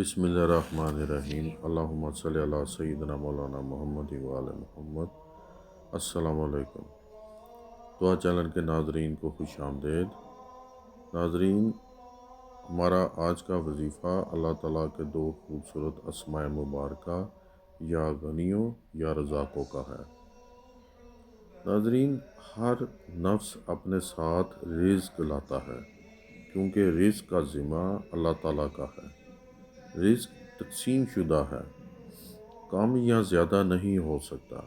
بسم اللہ الرحمن الرحیم۔ اللہم صلی علی سیدنا مولانا محمد وآل محمد۔ السلام علیکم۔ دعا چینل کے ناظرین کو خوش آمدید۔ ناظرین، ہمارا آج کا وظیفہ اللہ تعالیٰ کے دو خوبصورت اسماء مبارکہ یا غنیوں یا رزاقوں کا ہے۔ ناظرین، ہر نفس اپنے ساتھ رزق لاتا ہے، کیونکہ رزق کا ذمہ اللہ تعالیٰ کا ہے۔ رزق تقسیم شدہ ہے، کم یا زیادہ نہیں ہو سکتا۔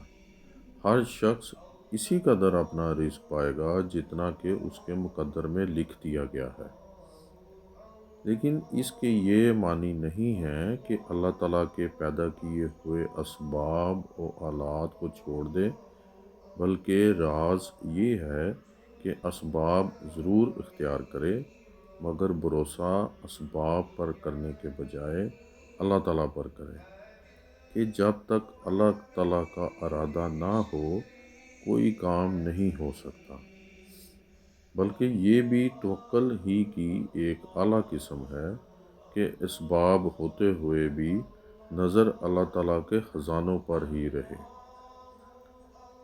ہر شخص اسی قدر اپنا رزق پائے گا جتنا کہ اس کے مقدر میں لکھ دیا گیا ہے۔ لیکن اس کے یہ معنی نہیں ہے کہ اللہ تعالیٰ کے پیدا کیے ہوئے اسباب و آلات کو چھوڑ دے، بلکہ راز یہ ہے کہ اسباب ضرور اختیار کرے، مگر بھروسہ اسباب پر کرنے کے بجائے اللہ تعالیٰ پر کرے، کہ جب تک اللہ تعالیٰ کا ارادہ نہ ہو کوئی کام نہیں ہو سکتا۔ بلکہ یہ بھی توکل ہی کی ایک اعلیٰ قسم ہے کہ اسباب ہوتے ہوئے بھی نظر اللہ تعالیٰ کے خزانوں پر ہی رہے۔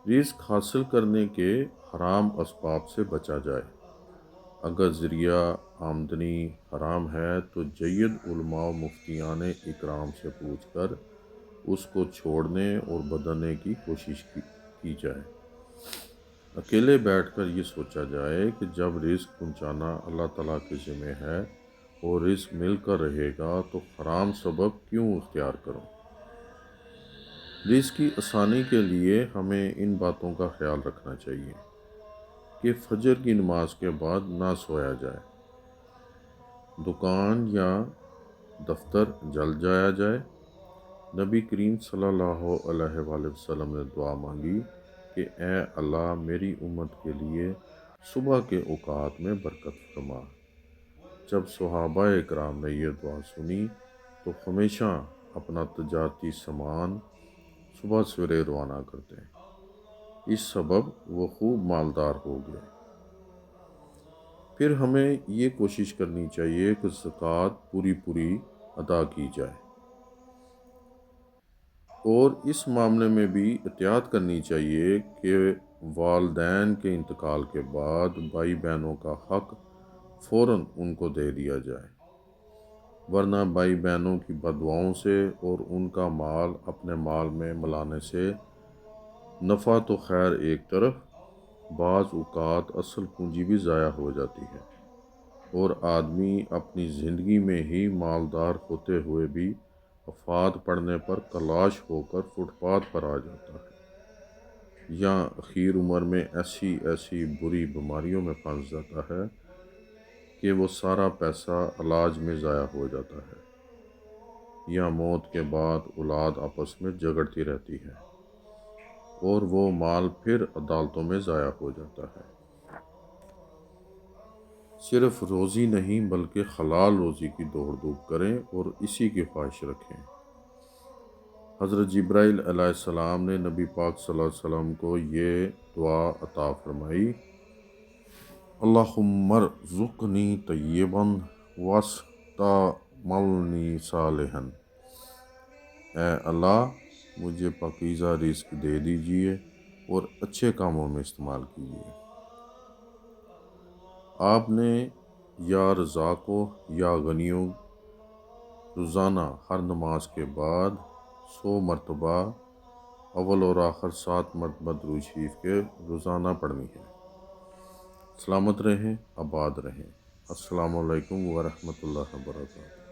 رزق حاصل کرنے کے حرام اسباب سے بچا جائے۔ اگر ذریعہ آمدنی حرام ہے تو جید علماء و مفتیان اکرام سے پوچھ کر اس کو چھوڑنے اور بدلنے کی کوشش کی جائے۔ اکیلے بیٹھ کر یہ سوچا جائے کہ جب رزق پہنچانا اللہ تعالیٰ کے ذمہ ہے اور رزق مل کر رہے گا تو حرام سبب کیوں اختیار کروں۔ رزق کی آسانی کے لیے ہمیں ان باتوں کا خیال رکھنا چاہیے کہ فجر کی نماز کے بعد نہ سویا جائے، دکان یا دفتر جل جایا جائے۔ نبی کریم صلی اللہ علیہ وآلہ وسلم نے دعا مانگی کہ اے اللہ میری امت کے لیے صبح کے اوقات میں برکت فرما۔ جب صحابہ اکرام نے یہ دعا سنی تو ہمیشہ اپنا تجارتی سامان صبح سویرے روانہ کرتے، اس سبب وہ خوب مالدار ہو گئے۔ پھر ہمیں یہ کوشش کرنی چاہیے کہ زکوٰۃ پوری ادا کی جائے، اور اس معاملے میں بھی احتیاط کرنی چاہیے کہ والدین کے انتقال کے بعد بھائی بہنوں کا حق فوراً ان کو دے دیا جائے، ورنہ بھائی بہنوں کی بددعاؤں سے اور ان کا مال اپنے مال میں ملانے سے نفع تو خیر ایک طرف، بعض اوقات اصل پونجی بھی ضائع ہو جاتی ہے، اور آدمی اپنی زندگی میں ہی مالدار ہوتے ہوئے بھی وفات پڑنے پر کلاش ہو کر فٹ پاتھ پر آ جاتا ہے، یا اخیر عمر میں ایسی بری بیماریوں میں پھنس جاتا ہے کہ وہ سارا پیسہ علاج میں ضائع ہو جاتا ہے، یا موت کے بعد اولاد آپس میں جھگڑتی رہتی ہے اور وہ مال پھر عدالتوں میں ضائع ہو جاتا ہے۔ صرف روزی نہیں بلکہ حلال روزی کی دوڑ دھوپ کریں اور اسی کی خواہش رکھیں۔ حضرت جبرائیل علیہ السلام نے نبی پاک صلی اللہ علیہ وسلم کو یہ دعا عطا فرمائی، اللہم ارزقنی طیبا واستعملنی صالحا۔ اے اللہ مجھے پاکیزہ رزق دے دیجئے اور اچھے کاموں میں استعمال کیجئے۔ آپ نے یا رزاقو یا غنیوں روزانہ ہر نماز کے بعد 100 مرتبہ اول اور آخر 7 مرتبہ درود شریف کے روزانہ پڑھنی ہے۔ سلامت رہیں، آباد رہیں۔ السلام علیکم ورحمۃ اللہ وبرکاتہ۔